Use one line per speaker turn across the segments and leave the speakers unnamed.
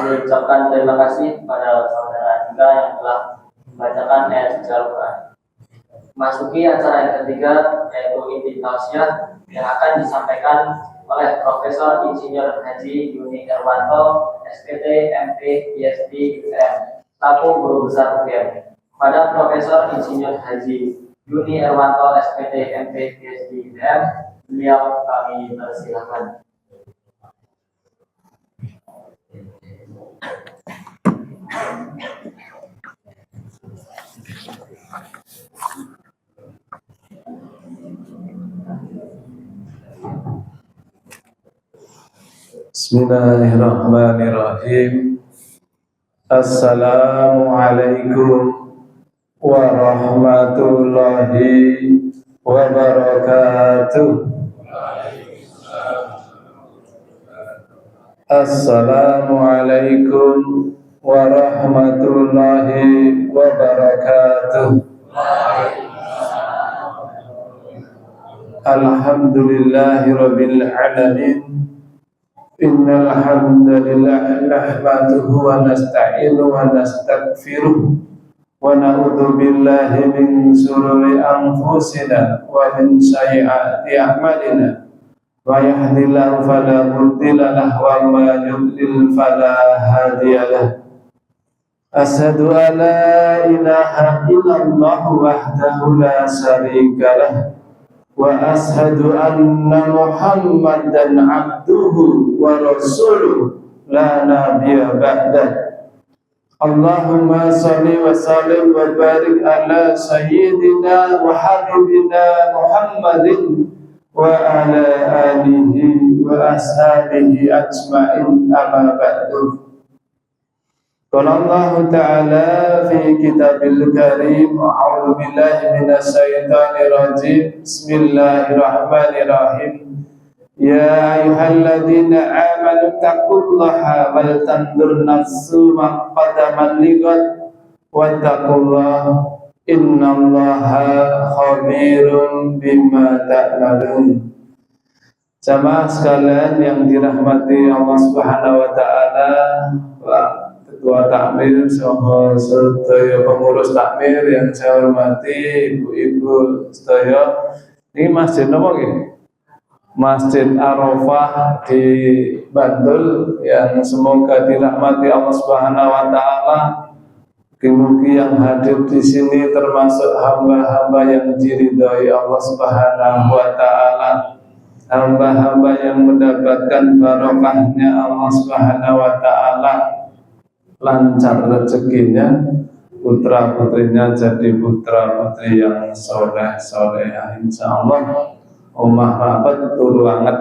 kami ucapkan terima kasih kepada saudara Andika yang telah membacakan ayat suci Al-Quran. Masuki acara yang ketiga, yaitu inti tausiah yang akan disampaikan oleh Profesor Insinyur Haji Yuni Erwanto, SPT, MP, PhD, UM, selaku Guru Besar UGM. Pada Profesor Insinyur Haji Yuni Erwanto, SPT, MP, PhD, UM, beliau kami persilakan.
Bismillahirrahmanirrahim. Assalamualaikum warahmatullahi wabarakatuh. Assalamualaikum warahmatullahi wabarakatuh. Alhamdulillahirabbil alamin. Innal hamdalillah nahmaduhu wa nasta'inuhu wa nastaghfiruh wa na'udzu billahi min shururi anfusina wa min sayyiati a'malina. Wa yahdihillahu fala mudilla lahu wa may yudlil fala hadiyalah. Asyhadu an la ilaha illallah wahdahu la syarika lah. Wa ashhadu anna Muhammadan abduhu wa rasuluh la nabiyya ba'dah. Allahumma salli wa sallim wa barik ala sayyidina wa habibina Muhammadin wa ala alihi wa ashabihi ajma'in, amma ba'du. Qala Allah Ta'ala fi kitabil karim, a'udzu billahi minasy syaithanir rajim. Bismillahirrahmanirrahim. Ya ayyuhalladzina amanu taqullaha wal tanzur nafsum ma qaddamat lighad wattaqullaha innallaha khabirun bima ta'malun. Jamaah sekalian yang dirahmati Allah Subhanahu wa taala, Ketua Takmir, sedaya pengurus takmir yang saya hormati, ibu-ibu sedaya. Ini masjid apa nggih? Masjid Arafah di Bantul yang semoga dirahmati Allah Subhanahu wa taala. Mugi yang hadir di sini termasuk hamba-hamba yang diridhai Allah Subhanahu wa taala. Hamba-hamba yang mendapatkan barokahnya Allah Subhanahu wa taala, lancar rezekinya, putra putrinya jadi putra putri yang soleh solehah, insyaallah. Omah rapat turu anget.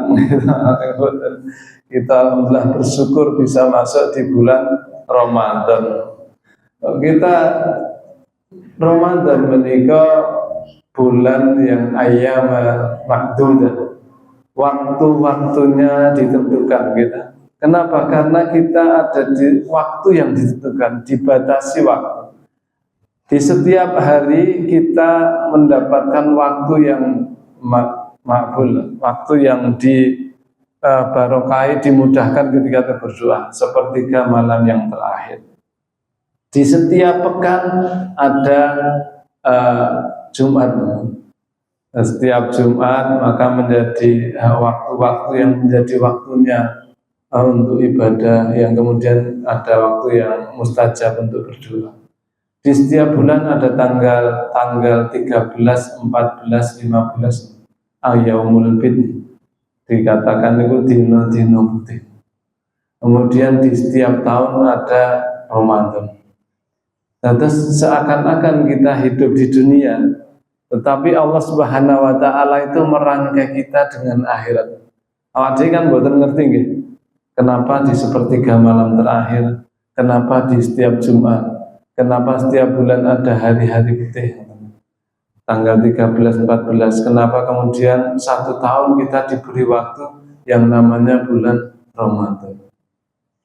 Kita alhamdulillah bersyukur bisa masuk di bulan Ramadan. Kita Ramadan menika bulan yang ayyam makdudah, waktu-waktunya ditentukan kita. Kenapa? Karena kita ada di waktu yang ditentukan, dibatasi waktu. Di setiap hari kita mendapatkan waktu yang makbul, waktu yang barokai, dimudahkan ketika berdoa, sepertiga malam yang terakhir. Di setiap pekan ada Jumat. Setiap Jumat maka menjadi waktu-waktu yang menjadi waktunya untuk ibadah, yang kemudian ada waktu yang mustajab untuk berdoa. Di setiap bulan ada tanggal 13, 14, 15 Yaumul Bid, dikatakan itu dino-dino putih. Kemudian di setiap tahun ada Ramadan. Terus seakan-akan kita hidup di dunia, tetapi Allah Subhanahu wa taala itu merangkai kita dengan akhirat. Awak kan mboten ngerti nggih. Kenapa di sepertiga malam terakhir? Kenapa di setiap Jumat? Kenapa setiap bulan ada hari-hari putih? Tanggal 13, 14. Kenapa kemudian satu tahun kita diberi waktu yang namanya bulan Ramadan?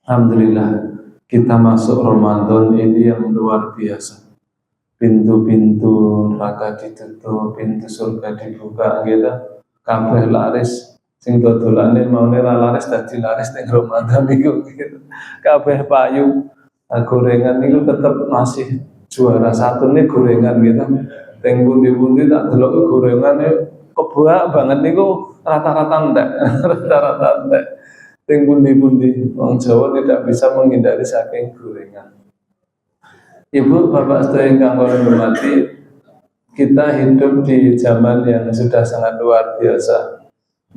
Alhamdulillah, kita masuk Ramadan ini yang luar biasa. Pintu-pintu neraka ditutup, pintu surga dibuka, gitu. Kabeh laris. Sing dodolane maune ra laris dadi laris ning Ramadan niku gitu. Kabeh payu. Nah, gorengan niku tetep masih juara satu nih gorengan gitu. Teng pundi-pundi tak delok gorengane kebuak banget niku rata-rata entek, rata-rata entek. Teng pundi-pundi wong Jawa tidak bisa menghindari saking gorengan. Ibu, bapak sedaya ingkang kula hormati, kita hidup di zaman yang sudah sangat luar biasa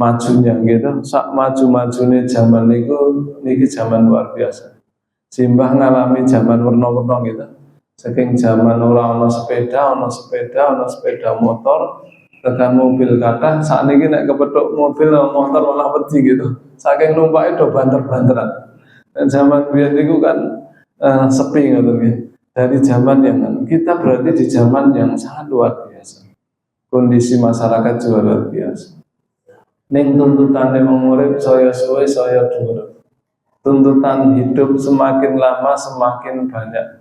majunya gitu. Sak maju-majune zaman niku niki zaman luar biasa. Simbah ngalami zaman werna-werna gitu. Saking zaman ora ana sepeda, ana sepeda motor, tekan mobil kathah, sakniki nek kepethuk mobil motor malah wedi gitu. Saking numpake do banter-banteran. Dan zaman biyen niku kan sepi ngoten nggih. Dari zaman yang kita berarti di zaman yang sangat luar biasa. Kondisi masyarakat juga luar biasa. Ning tuntutane wong urip saya suwe saya dhuwur. Tuntutan hidup semakin lama semakin banyak.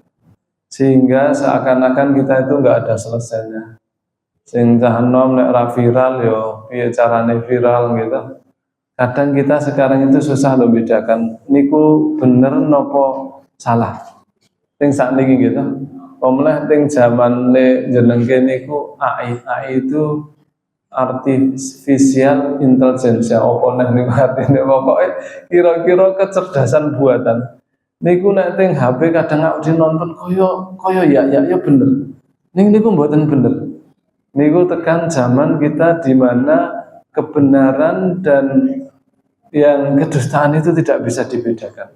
Sehingga seakan-akan kita itu enggak ada selesainya. Sing cah enom nek ra viral yo piye carane viral gitu. Kadang kita sekarang itu susah loh bedakan niku bener nopo salah. Ting sakniki gitu. Pemulih ting zaman jenengke niku AI itu artificial intelligence ya apa nek niku artine pokoke kira-kira kecerdasan buatan. Niku nek ting HP kadang aku nonton koyo ya bener. Niku mboten bener. Niku tekan zaman kita di mana kebenaran dan yang kedustaan itu tidak bisa dibedakan.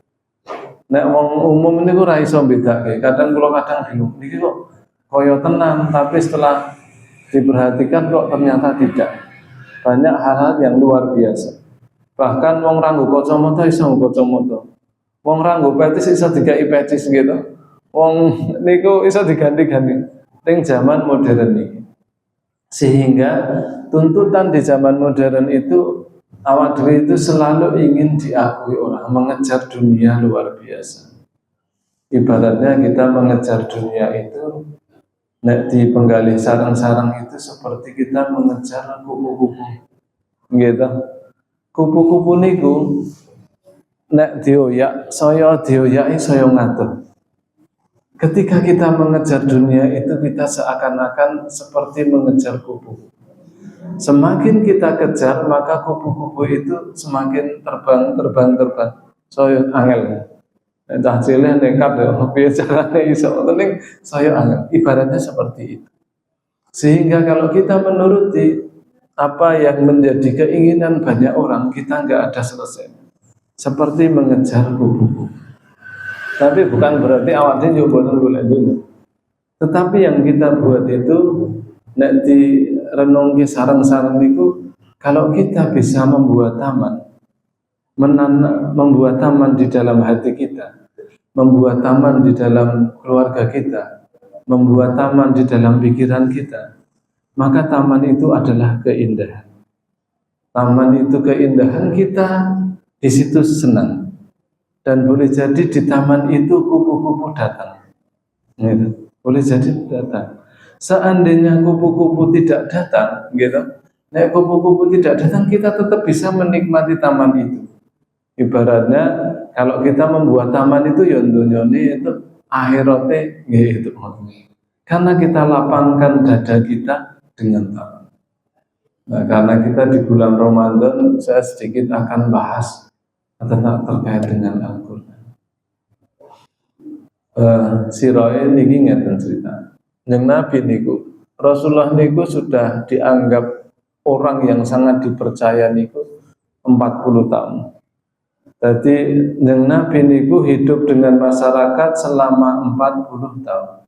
Nek wong umum niku ora iso bedake. Kadang kula kadang bingung. Niki kok kaya tenan, tapi setelah diperhatikan kok ternyata tidak. Banyak hal-hal yang luar biasa. Bahkan wong ra nggo kacamata iso nggo kacamata. Wong ra nggo petis iso dikai petis gitu. Wong niku iso diganti-ganti ning zaman modern niki. Sehingga tuntutan di zaman modern itu awak dhewe itu selalu ingin diakui orang, mengejar dunia luar biasa. Ibaratnya kita mengejar dunia itu nek di penggalih sarang-sarang itu seperti kita mengejar kupu-kupu. Gitu. Kupu-kupu niku nek dioyak, saya dioyaki saya ngatur. Ketika kita mengejar dunia itu kita seakan-akan seperti mengejar kupu. Semakin kita kejar maka kupu-kupu itu semakin terbang. Saya angel. Entah cilik nekat ya, piye carane iso ning saya angel. Ibaratnya seperti itu. Sehingga kalau kita menuruti apa yang menjadi keinginan banyak orang, kita enggak ada selesai. Seperti mengejar kupu-kupu. Tapi bukan berarti awaknya juga boten golek dulu. Tetapi yang kita buat itu nek di renungke sarang-sarang itu, kalau kita bisa membuat taman, membuat taman di dalam hati kita, membuat taman di dalam keluarga kita, membuat taman di dalam pikiran kita, maka taman itu adalah keindahan. Taman itu keindahan, kita di situ senang. Dan boleh jadi di taman itu kupu-kupu datang. Gitu. Boleh jadi datang. Seandainya kupu-kupu tidak datang, gitu. Nek kupu-kupu tidak datang, kita tetap bisa menikmati taman itu. Ibaratnya kalau kita membuat taman itu yondonyone itu akhirate gitu. Karena kita lapangkan dada kita dengan taman. Nah, karena kita di bulan Ramadan, saya sedikit akan bahas tentang terkait dengan Al-Quran. Siroe niki ngeten cerita. Yang Nabi niku, Rasulullah niku sudah dianggap orang yang sangat dipercaya niku 40 tahun. Jadi yang Nabi niku hidup dengan masyarakat selama 40 tahun.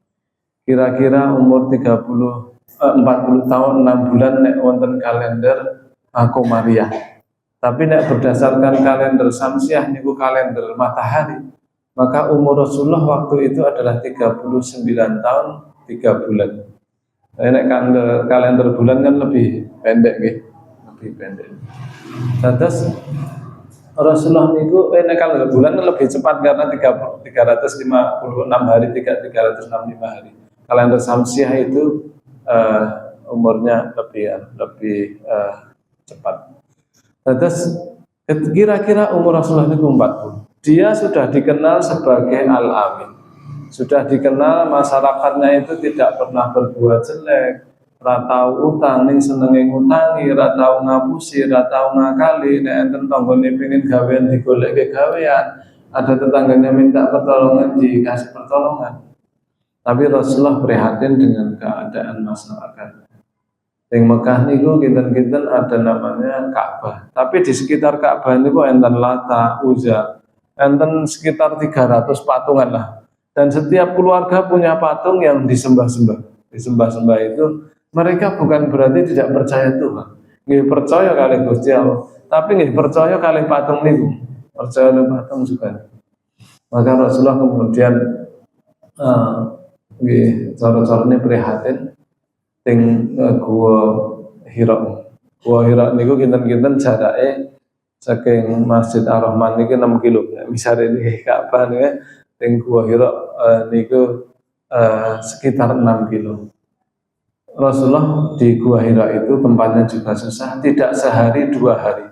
Kira-kira umur 40 tahun 6 bulan nek wonten kalender Komariah. Tapi nek berdasarkan kalender Samsiah niku kalender matahari, maka umur Rasulullah waktu itu adalah 39 tahun 3 bulan. Nek kalender bulan kan lebih pendek nggih, lebih pendek. Terus Rasulullah niku nek kalender bulan kan lebih cepat karena 356 hari, 365 hari. Kalender Samsiah itu umurnya lebih cepat. Terus kira-kira umur Rasulullah itu 40. Dia sudah dikenal sebagai Al-Amin. Sudah dikenal masyarakatnya itu tidak pernah berbuat jelek, ratau utang, ning senenge ngutangi, ratau ngapusi, ratau ngakali, nek enten tanggane pengin gawean digoleke gawean, ada tetangganya minta pertolongan dikasih pertolongan. Tapi Rasulullah prihatin dengan keadaan masyarakat. Di Mekah niku kinten-kinten ada namanya Ka'bah. Tapi di sekitar Ka'bah niku enten Lata, Uzza, enten sekitar 300 patungan lah. Dan setiap keluarga punya patung yang disembah-sembah. Disembah-sembah itu mereka bukan berarti tidak percaya Tuhan. Nggih percaya kali Gusti Allah, tapi nggih percaya kali patung niku. Percaya kali patung juga. Maka Rasulullah kemudian nggih cara-carane prihatin ting gua Hira. Gua Hira niku kinten-kinten jarake saking Masjid Ar-Rahman niki 6 kilo. Misale niki Ka'bah niki ting gua Hira niku sekitar 6 kilo. Rasulullah di Gua Hira itu tempatnya juga susah, tidak sehari 2 hari,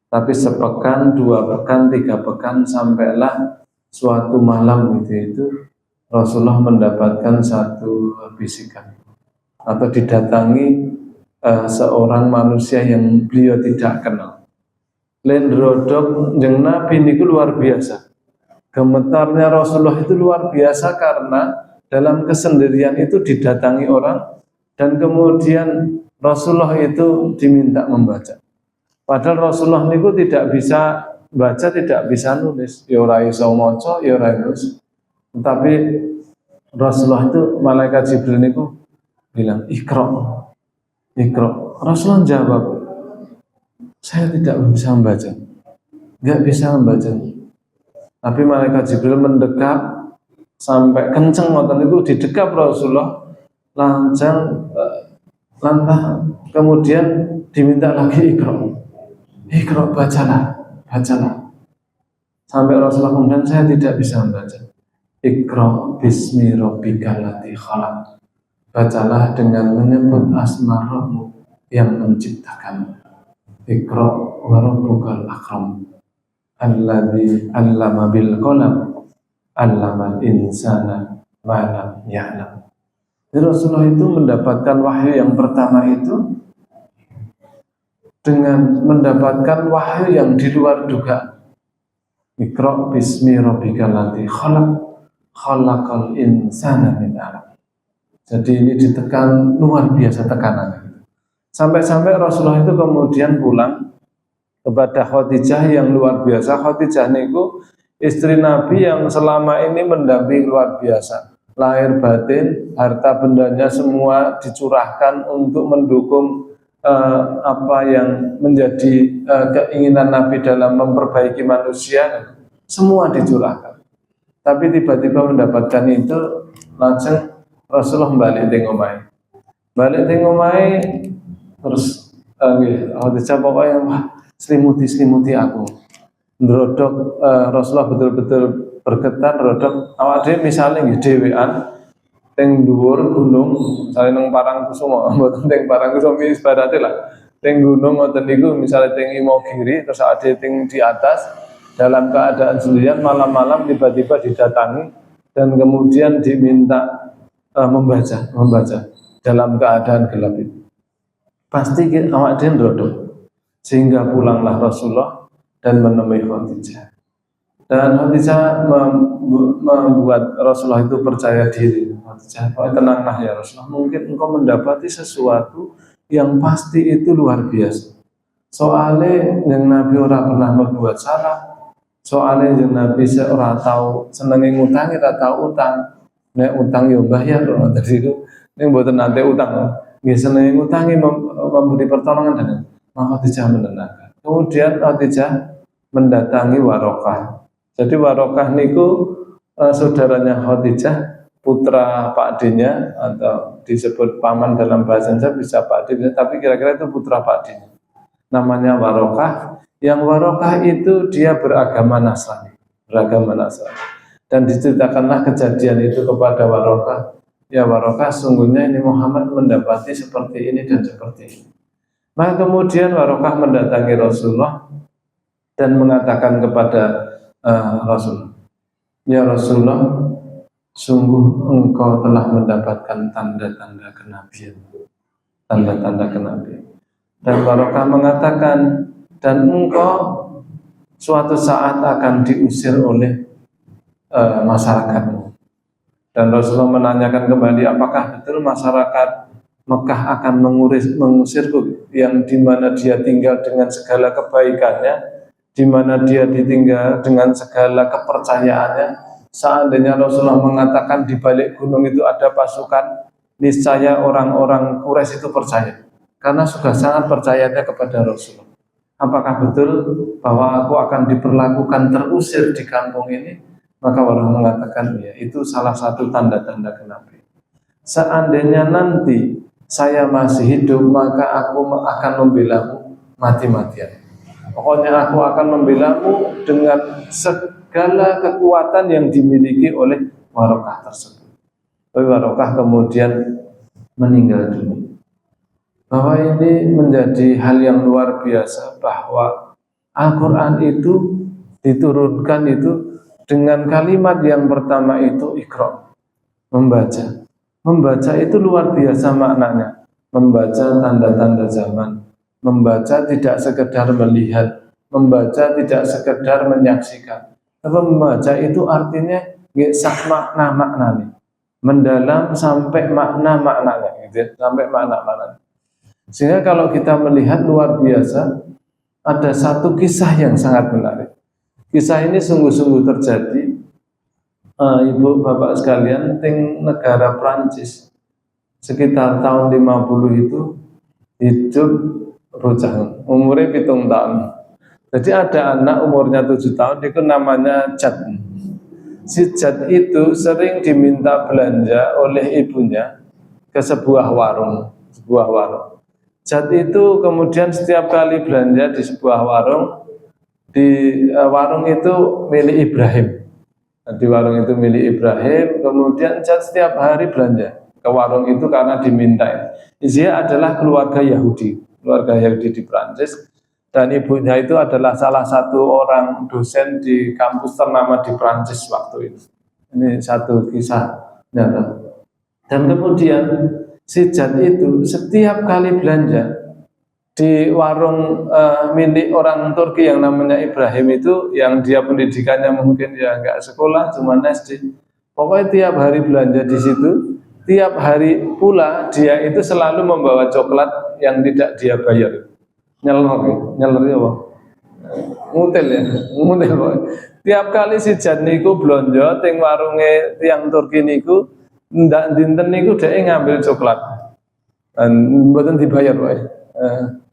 tapi sepekan, 2 pekan, 3 pekan, sampailah suatu malam itu Rasulullah mendapatkan satu bisikan atau didatangi seorang manusia yang beliau tidak kenal. Lendrodok jeung Nabi niku luar biasa. Gemetarnya Rasulullah itu luar biasa karena dalam kesendirian itu didatangi orang dan kemudian Rasulullah itu diminta membaca. Padahal Rasulullah niku tidak bisa baca, tidak bisa nulis. Ya ora iso maca, ya ora nulis. Tetapi Rasulullah itu malaikat Jibril niku bilang, "Iqra." Iqra. Rasulullah jawab, "Saya tidak bisa membaca." Enggak bisa membaca. Tapi malaikat Jibril mendekat sampai kenceng ngoten niku didekap Rasulullah. Lancang lantah kemudian diminta lagi Iqra bacalah sampai Rasulullah kemudian saya tidak bisa membaca. Iqra bismi rabbikal ladzi khalaq, bacalah dengan menyebut asma Rabbmu yang menciptakan. Iqra wa rabbukal akram alladzi 'allama bil qalam 'allamal insana ma lam ya'lam. Jadi Rasulullah itu mendapatkan wahyu yang pertama itu dengan mendapatkan wahyu yang di luar dugaan. Iqra bismi rabbikal ladzi khalaq, khalaqal insana min 'alaq. Jadi ini ditekan luar biasa tekanannya. Sampai-sampai Rasulullah itu kemudian pulang kepada Khadijah yang luar biasa. Khadijah niku istri Nabi yang selama ini mendampingi luar biasa. Lahir batin, harta bendanya semua dicurahkan untuk mendukung apa yang menjadi keinginan Nabi dalam memperbaiki manusia, semua dicurahkan. Tapi tiba-tiba mendapatkan itu, langsung Rasulullah balik tengomai, terus Khadijah pokoknya wah selimuti aku. Ndrodok Rasulullah betul-betul bergetar, rodok awak dhewe misale nggih dhewean teng dhuwur gunung, misale nang Parangkusumo, mboten teng Parangkusumo ibarate lah. Teng gunung ngoten niku misale teng Imogiri terus ade teng di atas dalam keadaan sendirian malam-malam tiba-tiba didatangi dan kemudian diminta membaca dalam keadaan gelap itu. Pasti awak dhewe ndrodok. Sehingga pulanglah Rasulullah dan menemui Khadijah. Dan Khadijah membuat Rasulullah itu percaya diri. Khadijah, tenanglah ya Rasulullah, mungkin engkau mendapati sesuatu yang pasti itu luar biasa. Soalnya yang Nabi orang pernah berbuat salah. Soalnya yang Nabi seorang tahu senengin ngutang, kita tahu utang. Nek utang yo bayar loh. Tadi itu ini buatan nanti utang. Nggih senengin ngutangi memberi pertolongan dan maka Khadijah menenangkan. Kemudian Khadijah mendatangi Warokah. Jadi Warokah niku saudaranya Khadijah, putra Pak Dinya atau disebut paman dalam bahasa Indonesia bisa Pak Dinya, tapi kira-kira itu putra Pak Dinya. Namanya Warokah. Yang Warokah itu dia beragama Nasrani. Dan diceritakanlah kejadian itu kepada Warokah. Ya Warokah, sungguhnya ini Muhammad mendapati seperti ini dan seperti ini. Maka kemudian Warokah mendatangi Rasulullah dan mengatakan kepada Rasulullah, ya Rasulullah, sungguh engkau telah mendapatkan tanda-tanda kenabian, tanda-tanda kenabian. Dan Warokah mengatakan, dan engkau suatu saat akan diusir oleh masyarakatmu. Dan Rasulullah menanyakan kembali, apakah betul masyarakat Mekah akan mengusirku, yang dimana dia tinggal dengan segala kebaikannya, di mana dia ditinggal dengan segala kepercayaannya. Seandainya Rasulullah mengatakan di balik gunung itu ada pasukan, niscaya orang-orang Quraisy itu percaya, karena sudah sangat percayanya kepada Rasulullah. Apakah betul bahwa aku akan diperlakukan terusir di kampung ini? Maka orang mengatakan, ya, itu salah satu tanda-tanda kenabian. Seandainya nanti saya masih hidup, maka aku akan membelamu mati-matian. Pokoknya aku akan membelamu dengan segala kekuatan yang dimiliki oleh Warokah tersebut. Tapi Warokah kemudian meninggal dunia. Bahwa ini menjadi hal yang luar biasa, bahwa Al-Quran itu diturunkan itu dengan kalimat yang pertama itu Iqra, membaca. Membaca itu luar biasa maknanya. Membaca tanda-tanda zaman, membaca tidak sekedar melihat, membaca tidak sekedar menyaksikan. Tapi membaca itu artinya sak makna-maknanya, mendalam sampai makna-maknanya, gitu, sampai makna-maknanya. Sehingga kalau kita melihat luar biasa, ada satu kisah yang sangat menarik. Kisah ini sungguh-sungguh terjadi, ibu bapak sekalian, di negara Prancis sekitar tahun 50 itu hidup bocah umurnya 7 tahun. Jadi ada anak umurnya 7 tahun, itu namanya Jad. Si Jad itu sering diminta belanja oleh ibunya ke sebuah warung. Jad itu kemudian setiap kali belanja di sebuah warung, di warung itu milik Ibrahim. Di warung itu milik Ibrahim, kemudian Jad setiap hari belanja ke warung itu karena diminta. Dia adalah keluarga Yahudi di Prancis, dan ibunya itu adalah salah satu orang dosen di kampus ternama di Prancis waktu itu. Ini satu kisah nyata. Dan kemudian si Jad itu setiap kali belanja di warung milik orang Turki yang namanya Ibrahim itu, yang dia pendidikannya mungkin ya nggak sekolah, cuma SD. Pokoknya tiap hari belanja di situ, tiap hari pula dia itu selalu membawa coklat yang tidak dia bayar. Nyeler ya, Pak. Ngutil ya, ngutil Pak. Tiap kali si Jad niku blonjo teng warunge tiang Turki niku, ndak dinten niku dhek ngambil coklat. Dan mboten dibayar, Pak.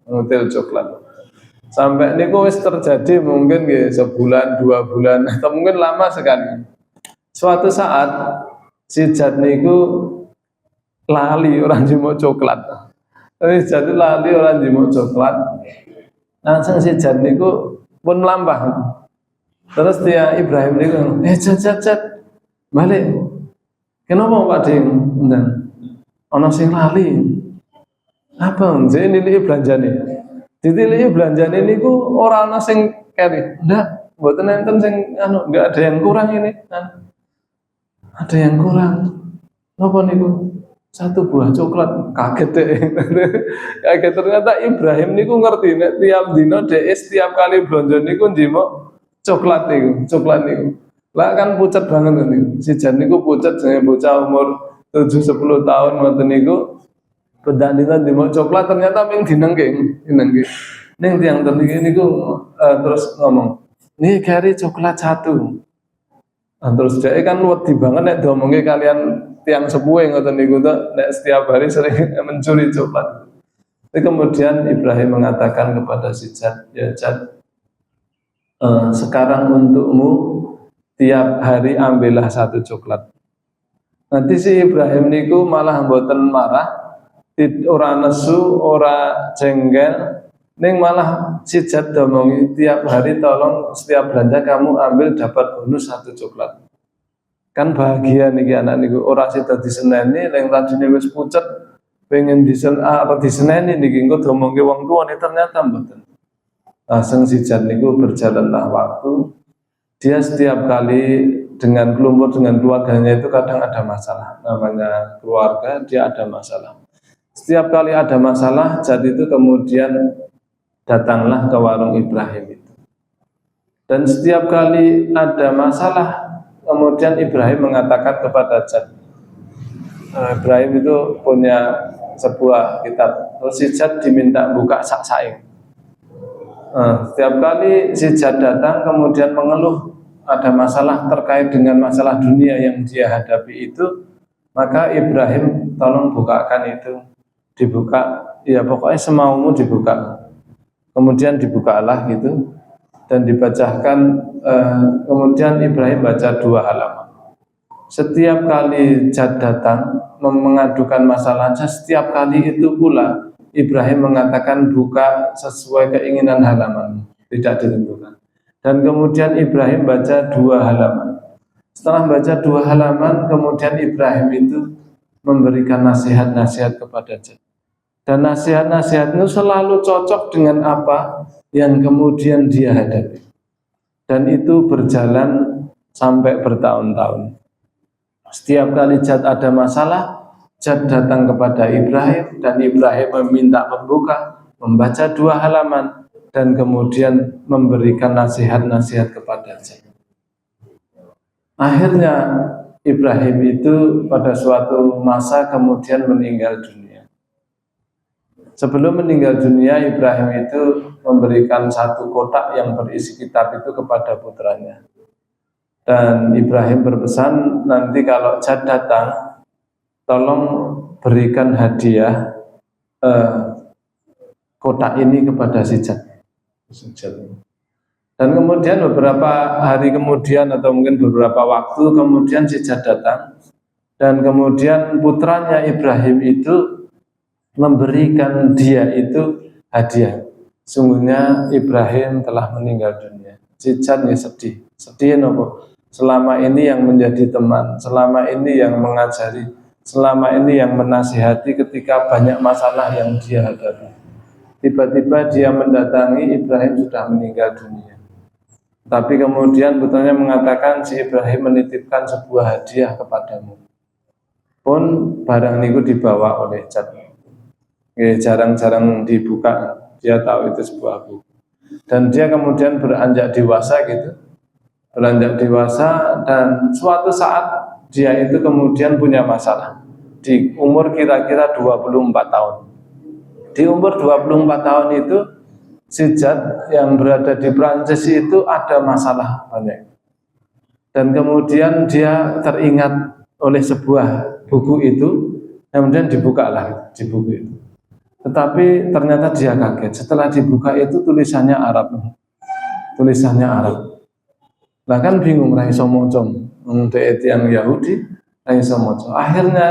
Ngutil coklat. Sampai niku wis terjadi mungkin nggih sebulan, 2 bulan, atau mungkin lama sekali. Suatu saat si Jad niku lali orang jimo coklat. Jadi lali orang jimo coklat. Langsung si Jad niku pun melampah. Terus dia Ibrahim niku, Jad, balik. Kenapa Pak Ding? Ono sing lali. Apa? Jadi nilai belanjane. Ditilih belanjane niku ora ana sing keri. Ndak, mboten enten sing enggak ada yang kurang ini. Ada yang kurang. Napa niku? 1 buah coklat. Kaget deh. Kaget, ternyata Ibrahim niku ngerti nek tiap dino dhek setiap kali belanja niku njimo coklat niku. Lah kan pucet banget niku. Si Jan niku pucet jenenge bocah umur 7-10 tahun ngoten niku. Bedak njimo coklat ternyata ming dinengking. Ning tiyang teniki niku terus ngomong, "Nih kari coklat 1." Terus dia kan wedi banget nek diomongi kalian tiang sepuhe ngoten niku nek setiap hari sering mencuri coklat. Jadi kemudian Ibrahim mengatakan kepada si Jad, ya Jad, sekarang untukmu tiap hari ambillah 1 coklat. Nanti si Ibrahim niku malah mboten marah, ora nesu, ora jengkel, ning malah si Jad domongi tiap hari tolong setiap belanja kamu ambil dapat bonus 1 coklat. Kan bahagia niki anak niku, ora sida diseneni ning tadine wis pucet pengen diseneni niki engko diomongke wong tuane ternyata mboten. Langsung si Jad niku berjalanlah waktu. Dia setiap kali dengan keluarganya itu kadang ada masalah. Namanya keluarga, dia ada masalah. Setiap kali ada masalah, Jad itu kemudian datanglah ke warung Ibrahim itu. Dan setiap kali ada masalah, kemudian Ibrahim mengatakan kepada Jad. Ibrahim itu punya sebuah kitab. Terus si Jad diminta buka sak-saing. Setiap kali si Jad datang kemudian mengeluh ada masalah terkait dengan masalah dunia yang dia hadapi itu, maka Ibrahim tolong bukakan itu, dibuka, ya pokoknya semaumu dibuka. Kemudian dibukalah gitu dan dibacakan. Kemudian Ibrahim baca 2 halaman. Setiap kali Jad datang mengadukan masalahnya, setiap kali itu pula Ibrahim mengatakan buka sesuai keinginan halaman, tidak ditentukan. Dan kemudian Ibrahim baca 2 halaman. Setelah baca 2 halaman, kemudian Ibrahim itu memberikan nasihat-nasihat kepada Jad. Dan nasihat-nasihat itu selalu cocok dengan apa yang kemudian dia hadapi. Dan itu berjalan sampai bertahun-tahun. Setiap kali Jad ada masalah, Jad datang kepada Ibrahim dan Ibrahim meminta pembuka, membaca 2 halaman dan kemudian memberikan nasihat-nasihat kepada Jad. Akhirnya Ibrahim itu pada suatu masa kemudian meninggal dunia. Sebelum meninggal dunia, Ibrahim itu memberikan 1 kotak yang berisi kitab itu kepada putranya. Dan Ibrahim berpesan, nanti kalau Jad datang, tolong berikan hadiah kotak ini kepada si Jad. Dan kemudian beberapa hari kemudian atau mungkin beberapa waktu kemudian si Jad datang, dan kemudian putranya Ibrahim itu memberikan dia itu hadiah. Sungguhnya Ibrahim telah meninggal dunia. Si Jad sedih. Sedih nopo? Selama ini yang menjadi teman, selama ini yang mengajari, selama ini yang menasihati ketika banyak masalah yang dia hadapi. Tiba-tiba dia mendatangi, Ibrahim sudah meninggal dunia. Tapi kemudian putranya mengatakan, si Ibrahim menitipkan sebuah hadiah kepadamu. Pun barang itu dibawa oleh Jad. Jarang-jarang dibuka, dia tahu itu sebuah buku. Dan dia kemudian beranjak dewasa gitu. Beranjak dewasa dan suatu saat dia itu kemudian punya masalah. Di umur kira-kira 24 tahun. Di umur 24 tahun itu, si Jad yang berada di Prancis itu ada masalah banyak. Dan kemudian dia teringat oleh sebuah buku itu, kemudian dibukalah di buku itu. Tetapi ternyata dia kaget. Setelah dibuka itu tulisannya Arab. Tulisannya Arab. Lah kan bingung ra iso maca. Yang Yahudi ra iso maca. Akhirnya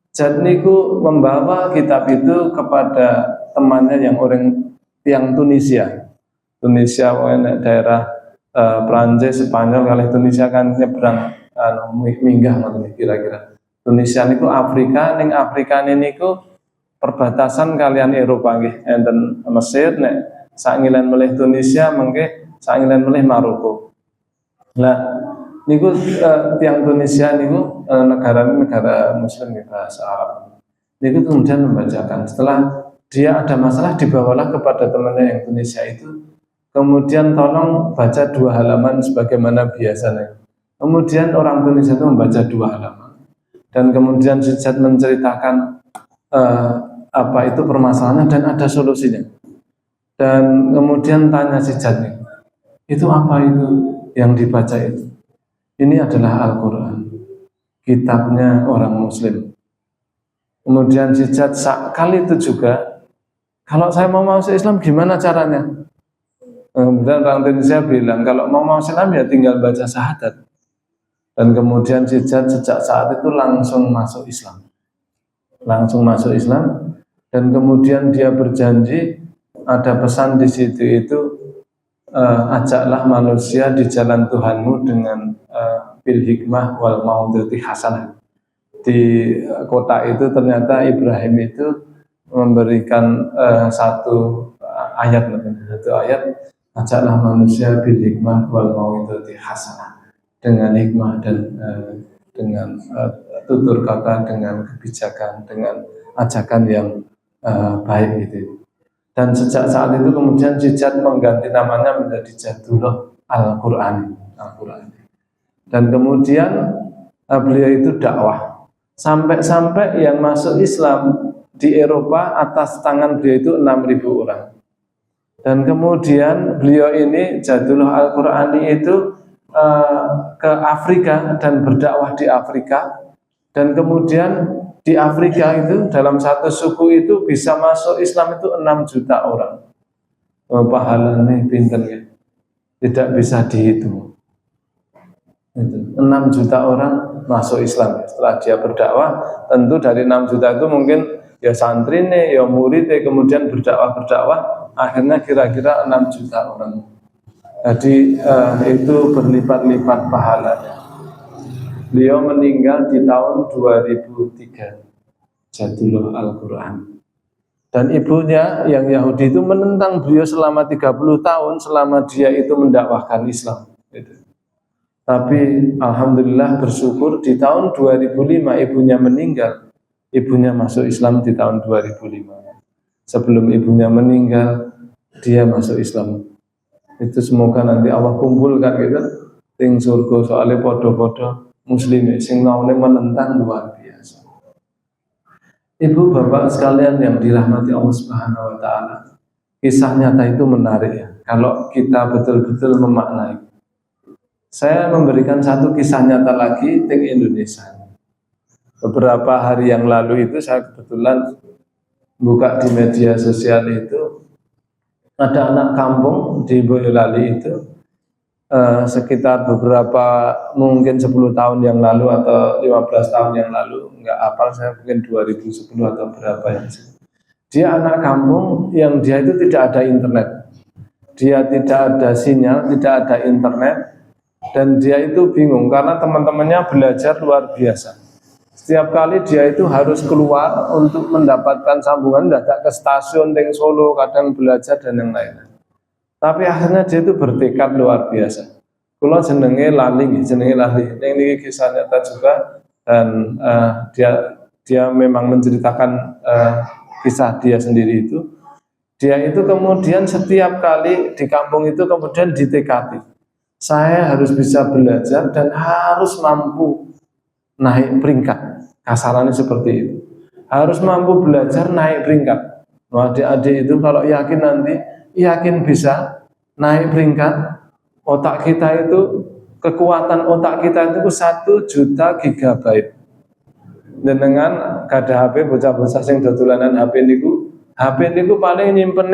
Jad niku membawa kitab itu kepada temannya yang Tunisia. Tunisia daerah Prancis, Spanyol kali Tunisia kan nyebrang minggah ngoten kira-kira. Tunisia niku Afrika, ning Afrika niku perbatasan kalian Eropa nggih, enten Mesir nek sangilen melih Tunisia mengke sangilen melih Maroko. Nah, niku tiang Tunisia niku negara Muslim ya, bahasa Arab. Niku kemudian membacakan. Setelah dia ada masalah, dibawalah kepada temannya yang Tunisia itu. Kemudian tolong baca 2 halaman sebagaimana biasanya. Kemudian orang Tunisia itu membaca 2 halaman. Dan kemudian si Jad menceritakan apa itu permasalahannya dan ada solusinya. Dan kemudian tanya si Jad, itu apa itu yang dibaca itu? Ini adalah Al-Quran, kitabnya orang Muslim. Kemudian si Jad kali itu juga, kalau saya mau masuk Islam gimana caranya? Kemudian orang Indonesia bilang, kalau mau masuk Islam ya tinggal baca syahadat. Dan kemudian si Jad sejak saat itu langsung masuk Islam. Langsung masuk Islam. Dan kemudian dia berjanji, ada pesan di situ itu, ajaklah manusia di jalan Tuhanmu dengan bil hikmah wal mau'izati hasanah. di kota itu ternyata Ibrahim itu memberikan satu ayat, ajaklah manusia bil hikmah wal mau'izatil hasanah, dengan hikmah dan dengan tutur kata, dengan kebijakan, dengan ajakan yang baik gitu. Dan sejak saat itu kemudian Jijat mengganti namanya menjadi Jadullah Al-Qur'ani. Dan kemudian beliau itu dakwah sampai yang masuk Islam di Eropa atas tangan beliau itu 6.000 orang. Dan kemudian beliau ini Jadullah Al-Qur'ani itu ke Afrika dan berdakwah di Afrika. Dan kemudian di Afrika itu dalam satu suku itu bisa masuk Islam itu 6 juta orang. Pahalanya pinter ya, tidak bisa dihitung. 6 juta orang masuk Islam setelah dia berdakwah. Tentu dari 6 juta itu mungkin ya santri nih, ya murid, kemudian berdakwah, akhirnya kira-kira 6 juta orang. Jadi itu berlipat-lipat pahalanya. Beliau meninggal di tahun 2003, Jadullah Al-Qur'an. Dan ibunya yang Yahudi itu menentang beliau selama 30 tahun selama dia itu mendakwahkan Islam. Tapi alhamdulillah bersyukur di tahun 2005 ibunya meninggal. Ibunya masuk Islam di tahun 2005. Sebelum ibunya meninggal, dia masuk Islam. Itu semoga nanti Allah kumpulkan gitu ting surga, soalnya podo-podo muslim sing naune menentang luar biasa. Ibu bapak sekalian yang dirahmati Allah Subhanahu wa taala, kisah nyata itu menarik ya kalau kita betul-betul memaknai. Saya memberikan satu kisah nyata lagi di Indonesia. Beberapa hari yang lalu itu saya kebetulan buka di media sosial itu ada anak kampung di Boyolali itu sekitar beberapa mungkin 10 tahun yang lalu atau 15 tahun yang lalu, enggak hafal saya, mungkin 2010 atau berapa yang dia anak kampung yang dia itu tidak ada internet, dia tidak ada sinyal, tidak ada internet, dan dia itu bingung karena teman-temannya belajar luar biasa. Setiap kali dia itu harus keluar untuk mendapatkan sambungan, datang ke stasiun di Solo, kadang belajar dan yang lain. Tapi akhirnya dia itu bertekad luar biasa. Kalau jenenge lali. Ini kisah nyata juga, dan dia memang menceritakan kisah dia sendiri itu. Dia itu kemudian setiap kali di kampung itu kemudian ditekati, saya harus bisa belajar dan harus mampu naik peringkat. Kasarannya seperti itu. Harus mampu belajar naik peringkat. Adik-adik itu kalau yakin nanti, yakin bisa naik peringkat, otak kita itu, kekuatan otak kita itu 1 juta gigabyte. Dan dengan kada HP bocah-bocah sing dodolanan HP niku paling nyimpen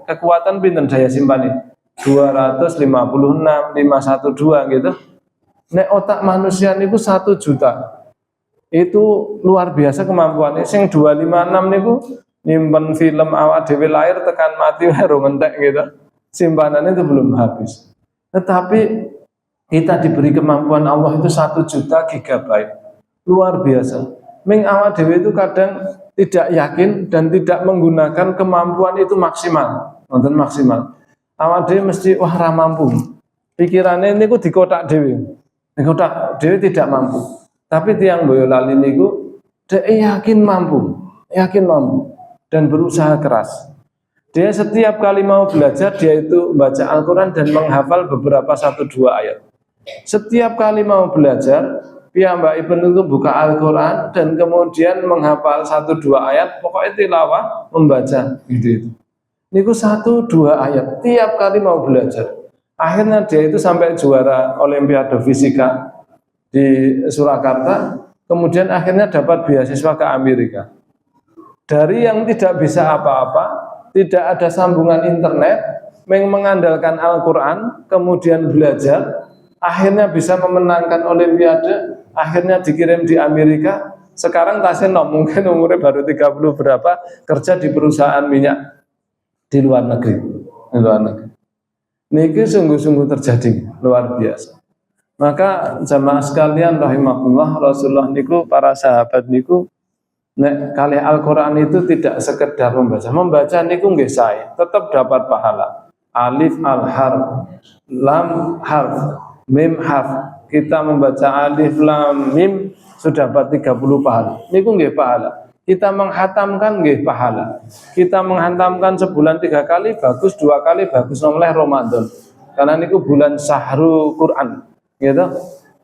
kekuatan pinten daya simpannya 256, 512 gitu. Nek otak manusia niku 1 juta. Itu luar biasa kemampuannya. Sing 256 niku nyimpen film awak dhewe lahir tekan mati baru ngentek gitu. Simpanannya itu belum habis. Tetapi kita diberi kemampuan Allah itu 1 juta gigabyte. Luar biasa. Ming awak dhewe itu kadang tidak yakin dan tidak menggunakan kemampuan itu maksimal. Nonton maksimal. Awak dhewe mesti wah ra mampu. Pikirannya niku dikotak dhewe. Dikotak dhewe tidak mampu. Tapi tiang Boyolali niku dia yakin mampu dan berusaha keras. Dia setiap kali mau belajar dia itu baca Al-Quran dan menghafal beberapa 1-2 ayat. Setiap kali mau belajar, piyambak ibn itu buka Al-Quran dan kemudian menghafal 1-2 ayat, pokoknya tilawah membaca gitu. Niku 1-2 ayat tiap kali mau belajar. Akhirnya dia itu sampai juara Olimpiade Fisika di Surakarta, kemudian akhirnya dapat beasiswa ke Amerika. Dari yang tidak bisa apa-apa, tidak ada sambungan internet, mengandalkan Al-Quran, kemudian belajar, akhirnya bisa memenangkan Olimpiade, akhirnya dikirim di Amerika. Sekarang tasnya mungkin umurnya baru 30 berapa, kerja di perusahaan minyak di luar negeri. Niki sungguh-sungguh terjadi, luar biasa. Maka jamaah sekalian rahimahullah, Rasulullah niku, para sahabat niku, nek kalih Al-Quran itu tidak sekedar membaca niku nggih sae, tetap dapat pahala. Alif al-harf, lam harf, mim harf. Kita membaca alif lam mim sudah dapat 30 pahala. Niku nggih pahala. Kita menghatamkan nggih pahala. Kita menghatamkan sebulan 3 kali bagus, 2 kali bagus, nomleh Ramadan. Karena niku bulan Syahrul Quran, gitu.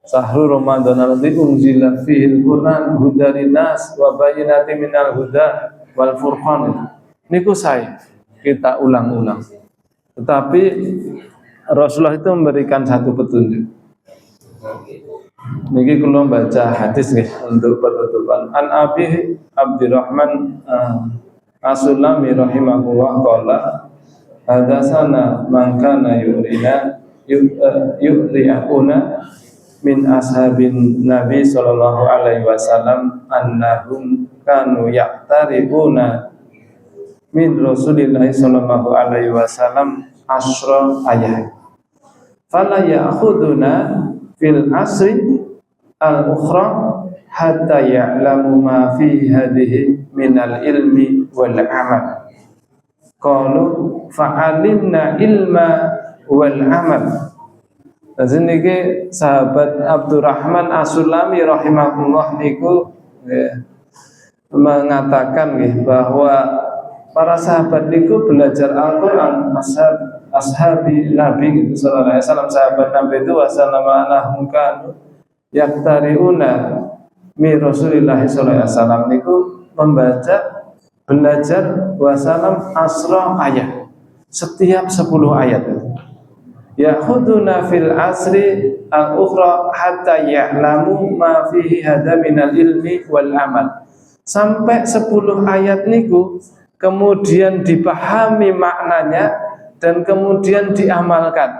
Syahrul Ramadan alladzi unzila fihil Quran hudan linnas wa bayyinatin minal huda wal furqan. Niku saya kita ulang-ulang. Tetapi Rasulullah itu memberikan satu petunjuk. Niki kula baca hadis nggih untuk penutupan. An Abi Abdurrahman As-Sulami rahimahullah qala hadatsana man kana yu'ri'una min ashabin Nabi sallallahu alaihi wasallam annahum kanu yaqtaribuna min Rasulillah sallallahu alaihi wasallam asra ayat fala ya'khuduna fil asri al-ukhra hatta ya'lamu ma fi hadhihi minal ilmi wal amal. Qalu fa'alimna ilma wal amal. Niki sahabat Abdurrahman As-Sulami rahimahullah niku mengatakan bahwa para sahabat niku belajar Al-Qur'an, ashabi Nabi gitu sallallahu alaihi wasallam, sahabat Nabi itu wasallama anahum kanu yaqtari'una mi Rasulillah sallallahu alaihi wasallam niku belajar wasallam asra ayat, setiap 10 ayat. Ya'khuduna fil asri al-ukhra hatta ya'lamu ma fihi hada minal ilmi wal amal. Sampai 10 ayat niku kemudian dipahami maknanya dan kemudian diamalkan.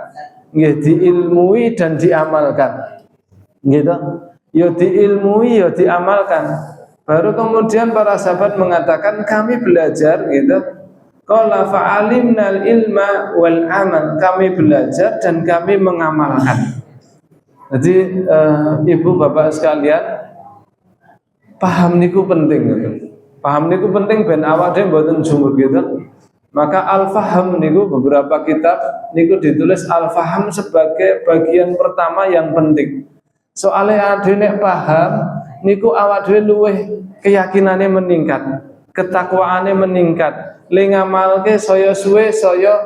Nggih, diilmui dan diamalkan. Gitu. Ya diilmui ya diamalkan. Baru kemudian para sahabat mengatakan kami belajar gitu. Qala fa'alimnal ilma wal amal. Kami belajar dan kami mengamalkan. Jadi ibu bapak sekalian, paham niku penting gitu. Paham niku penting ben awak dhewe mboten jumur gitu. Maka al-faham niku beberapa kitab niku ditulis al-faham sebagai bagian pertama yang penting. Soalnya ade nek paham niku awak dhewe luweh keyakinane meningkat, ketakwaane meningkat. Le ngamalke saya suwe saya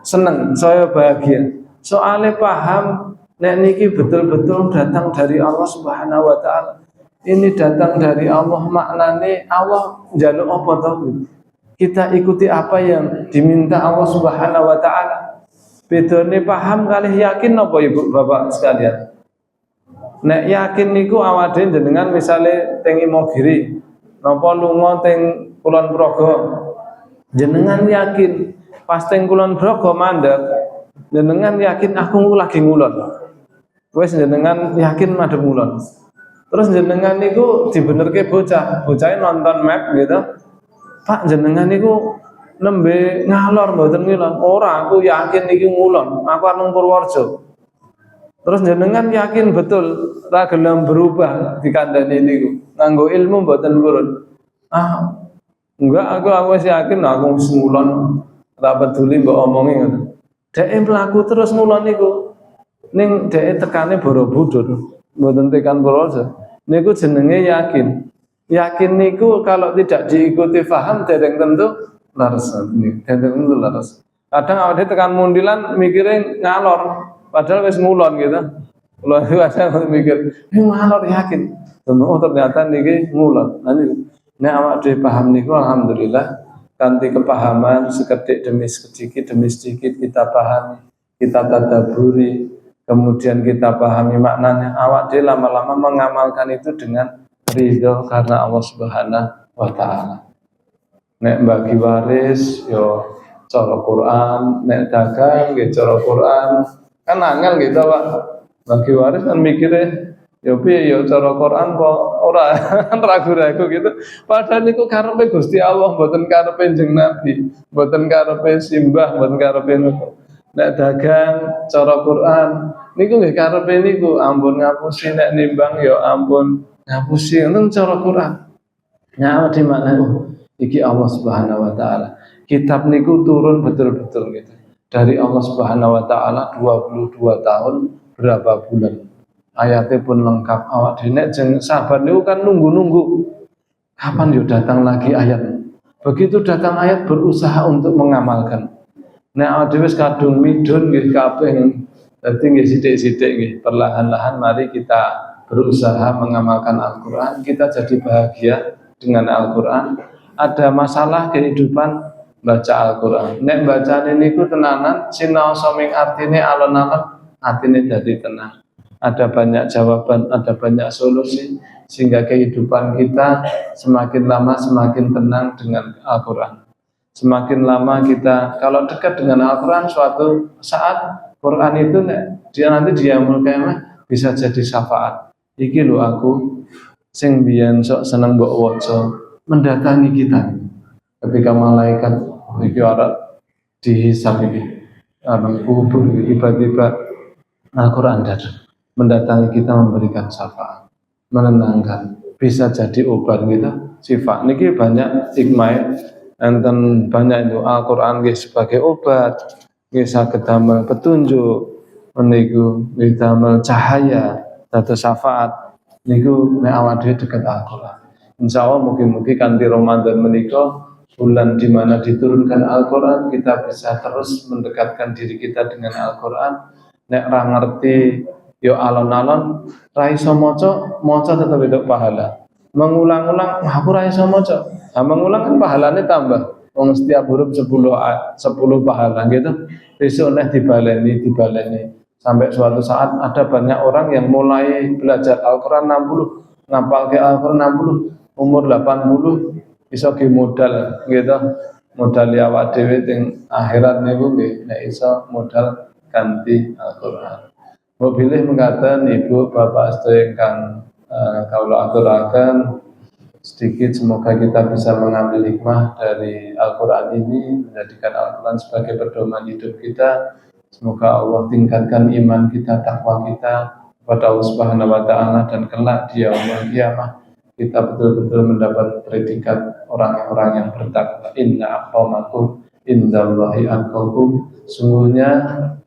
seneng, saya bahagia. Soalnya paham nek niki betul-betul datang dari Allah Subhanahu wa taala. Ini datang dari Allah, maknane Allah njaluk apa to? Kita ikuti apa yang diminta Allah Subhanahu wa taala. Bedane paham kalih yakin apa Ibu Bapak sekalian? Nek yakin niku awak dhewe jenengan misale teng Imogiri napa lunga teng Kulon Progo. Jenengan yakin pas teng Kulon Progo mandeg, jenengan yakin aku lagi ngulon. Wes jenengan yakin madhep ngulon. Terus jenengan niku dibenerke bocah nonton map gitu. Pak jenengan niku nembe ngalor mboten ngulon. Ora, aku yakin iki ngulon. Aku arep nang Purworejo. Terus jenengan yakin betul ra gelem berubah dikandani niku. Nganggo ilmu mboten purun. Enggak, aku yakin aku wis ngulon. Ra peduli mbok omongi ngono. Dhek mlaku terus ngulon niku. Ning dhek tekane Borobudur. Mboten tekan Purworejo. Niku jenenge yakin. Yakin niku kalau tidak diikuti faham dereng tentu laras niku. Dereng tentu laras. Kadang awake tekan mundilan mikire ngalor, padahal wis ngulon gitu. Kalau kadang mikir, ngalor yakin. Oh ternyata niki ngulon. Nek awak dhewe paham niku alhamdulillah kanthi kepahaman sekedik demi sedikit kita pahami, kita tadabburi. Kemudian kita pahami maknanya, awak dia lama-lama mengamalkan itu dengan ridho karena Allah Subhanahu wa taala. Nek bagi waris yo cara Quran, nek dagang nggih cara Quran. Kan angel gitu Pak. Bagi waris kan mikire yo piye yo cara Quran kok ora ragu-ragu gitu. Padahal niku karepe Gusti Allah, mboten karepe jeneng Nabi, mboten karepe simbah, mboten karepe nek dagang cara Quran niku nggih karepe niku ampun ngapusi nek nimbang ya ampun ngapusi ngoten cara Quran. Nyawa di mana iki Allah Subhanahu wa taala. Kitab niku turun betul-betul gitu. Dari Allah Subhanahu wa taala 22 tahun berapa bulan. Ayatnya pun lengkap awak dene jeng sabar niku kan nunggu-nunggu. Kapan yo datang lagi ayat? Begitu datang ayat berusaha untuk mengamalkan. Nek awak dhewe kadung midun nggih kabeh. Dadi nggih sithik-sithik nggih perlahan-lahan mari kita berusaha mengamalkan Al-Qur'an, kita jadi bahagia dengan Al-Qur'an. Ada masalah kehidupan baca Al-Qur'an. Nek bacane niku tenanan sinaosa ming artine alon-alon, atine dadi tenang. Ada banyak jawaban, ada banyak solusi sehingga kehidupan kita semakin lama semakin tenang dengan Al-Qur'an. Semakin lama kita kalau dekat dengan Al-Quran suatu saat Quran itu dia nanti di yaumul qiyamah bisa jadi syafaat. Iki lho aku sing biyen sok seneng mbok waca mendatangi kita. Ketika malaikat iki ora dihisab iki anak kubur tiba-tiba Al-Quran datang mendatangi kita memberikan syafaat, menenangkan, bisa jadi obat gitu. Sifat niki banyak hikmah. Enten banyak itu Al-Quran sebagai obat, saged damel petunjuk, meniku damel cahaya, dados syafaat. Niku nek awak dhewe dekat Al-Quran. Insyaallah mugi-mugi kanthi Ramadan menika bulan di mana diturunkan Al-Quran, kita bisa terus mendekatkan diri kita dengan Al-Quran. Nek ra ngerti yo alon-alon ra iso maca tetep itu pahala. Mengulang-ulang aku ra iso maca. Nah, mengulang kan pahalanya tambah. Wong setiap huruf 10 pahala gitu. Besok nek dibaleni sampai suatu saat ada banyak orang yang mulai belajar Al-Qur'an 60, ngapal ke Al-Qur'an 60, umur 80 iso ge modal gitu. Modal awak dhewe teng akhirat niku nggih nek iso modal ganti Al-Qur'an. Mobilih mengatakan Ibu Bapak sedaya ingkang kaula aturaken sedikit semoga kita bisa mengambil hikmah dari Al-Quran ini, menjadikan Al-Quran sebagai pedoman hidup kita. Semoga Allah tingkatkan iman kita, takwa kita kepada Allah Subhanahu wa taala dan kelak di yaumul qiyamah kita betul-betul mendapat predikat orang-orang yang bertakwa. Inna aqwamakum indallahi atqakum. Sungguhnya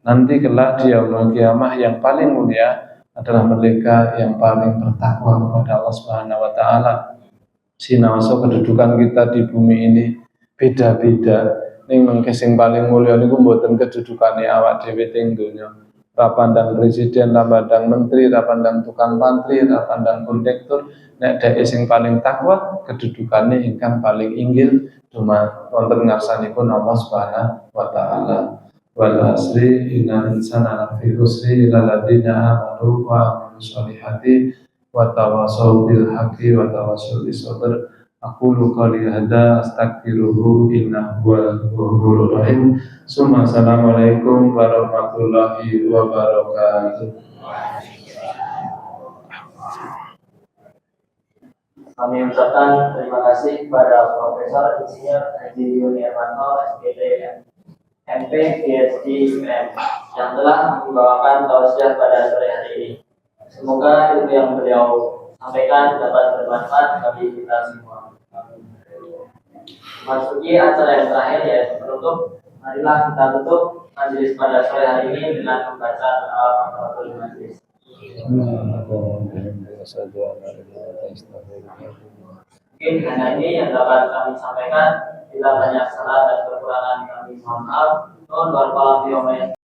nanti kelak di yaumul qiyamah yang paling mulia adalah mereka yang paling bertakwa kepada Allah Subhanahu wa taala. Sinaosa kedudukan kita di bumi ini beda-beda. Ning mengke sing paling mulya niku mboten kedudukane awak dhewe teng donya. Ra pandang presiden, ra pandang menteri, ra pandang tukang pantri, ra pandang kondektur. Nek dhek sing paling takwa, kedudukane ingkang paling inggil cuma wonten ngarsanipun Allah Subhanahu wa taala. Wal asri innal insana lafi khusri illa alladziina aamanu wa 'amilus shalihati wa tawassaw bil haqqi wa tawassaw bis sabr. Aqulu qali hadza astaghfiruhu innahu huwal ghafurur rahim. Assalamualaikum warahmatullahi wabarakatuh.
Kami ucapkan terima kasih kepada Profesor Insinyur Haji Yuni Hermanto, SPT, MP, PhD, M, yang telah membawakan tausiah pada sore hari ini. Semoga ilmu yang beliau sampaikan dapat bermanfaat bagi kita semua. Masuki acara yang terakhir yaitu penutup. Marilah kita tutup majelis pada sore hari ini dengan membaca Al-Fatihah Majelis. Mungkin hanya ini yang dapat kami sampaikan. Bila banyak salah dan kekurangan kami mohon maaf. Nuhun warahmatullahi wabarakatuh.